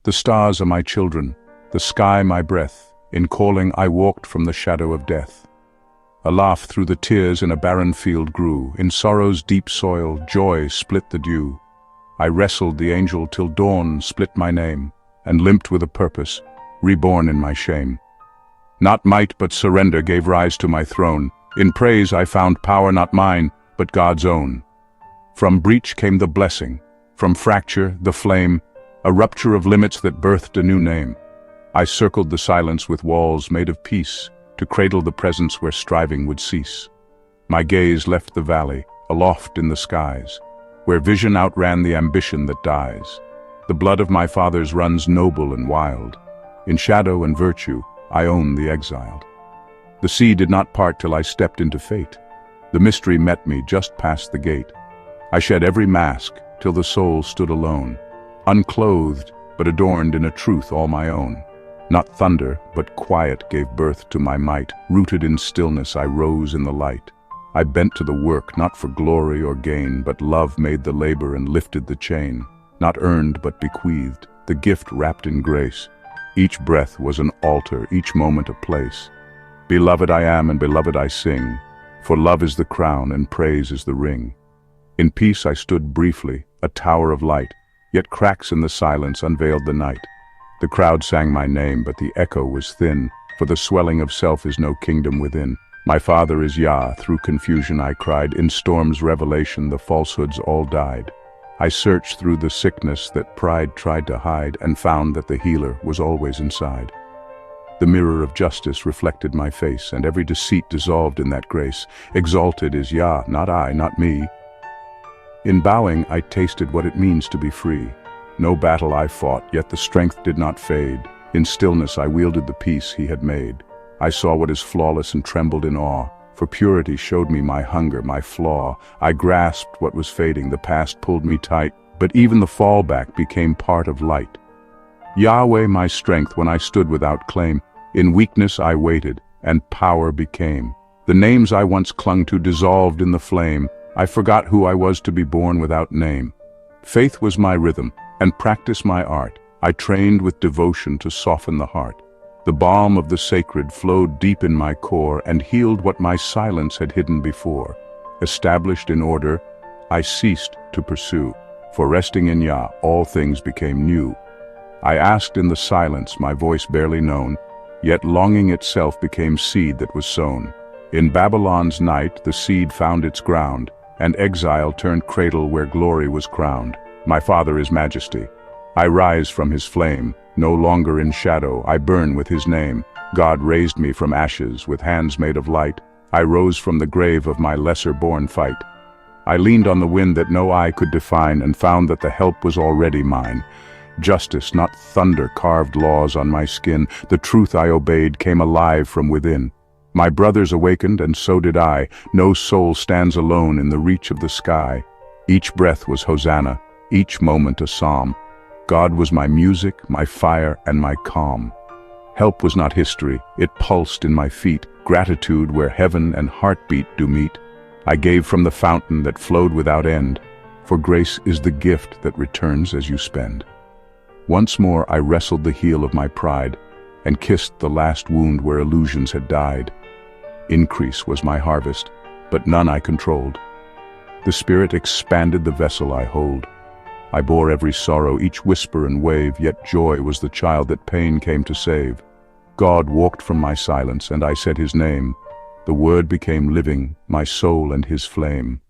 The stars are my children, the sky my breath. In calling I walked from the shadow of death. A laugh through the tears in a barren field grew. In sorrow's deep soil, joy split the dew. I wrestled the angel till dawn split my name, and limped with a purpose, reborn in my shame. Not might but surrender gave rise to my throne. In praise I found power not mine, but God's own. From breach came the blessing, from fracture the flame, a rupture of limits that birthed a new name. I circled the silence with walls made of peace, to cradle the presence where striving would cease. My gaze left the valley, aloft in the skies, where vision outran the ambition that dies. The blood of my fathers runs noble and wild. In shadow and virtue, I own the exiled. The sea did not part till I stepped into fate. The mystery met me just past the gate. I shed every mask till the soul stood alone, unclothed but adorned in a truth all my own. Not thunder, but quiet gave birth to my might. Rooted in stillness, I rose in the light. I bent to the work, not for glory or gain, but love made the labor and lifted the chain. Not earned, but bequeathed, the gift wrapped in grace. Each breath was an altar, each moment a place. Beloved I am, and beloved I sing, for love is the crown, and praise is the ring. In peace I stood briefly, a tower of light, yet cracks in the silence unveiled the night. The crowd sang my name, but the echo was thin, for the swelling of self is no kingdom within. My Father is Yah, through confusion I cried. In storm's revelation the falsehoods all died. I searched through the sickness that pride tried to hide, and found that the healer was always inside. The mirror of justice reflected my face, and every deceit dissolved in that grace. Exalted is Yah, not I, not me. In bowing I tasted what it means to be free. No battle I fought, yet the strength did not fade. In stillness I wielded the peace he had made. I saw what is flawless and trembled in awe, for purity showed me my hunger, my flaw. I grasped what was fading, the past pulled me tight, but even the fallback became part of light. Yahweh my strength when I stood without claim. In weakness I waited, and power became. The names I once clung to dissolved in the flame. I forgot who I was to be born without name. Faith was my rhythm, and practice my art. I trained with devotion to soften the heart. The balm of the sacred flowed deep in my core and healed what my silence had hidden before. Established in order, I ceased to pursue, for resting in Yah, all things became new. I asked in the silence, my voice barely known, yet longing itself became seed that was sown. In Babylon's night the seed found its ground, and exile turned cradle where glory was crowned. My Father is majesty. I rise from his flame, no longer in shadow, I burn with his name. God raised me from ashes with hands made of light. I rose from the grave of my lesser-born fight. I leaned on the wind that no eye could define, and found that the help was already mine. Justice, not thunder, carved laws on my skin. The truth I obeyed came alive from within. My brothers awakened, and so did I. No soul stands alone in the reach of the sky. Each breath was Hosanna, each moment a psalm. God was my music, my fire, and my calm. Help was not history, it pulsed in my feet, gratitude where heaven and heartbeat do meet. I gave from the fountain that flowed without end, for grace is the gift that returns as you spend. Once more I wrestled the heel of my pride, and kissed the last wound where illusions had died. Increase was my harvest, but none I controlled. The Spirit expanded the vessel I hold. I bore every sorrow, each whisper and wave, yet joy was the child that pain came to save. God walked from my silence, and I said his name. The word became living, my soul and his flame.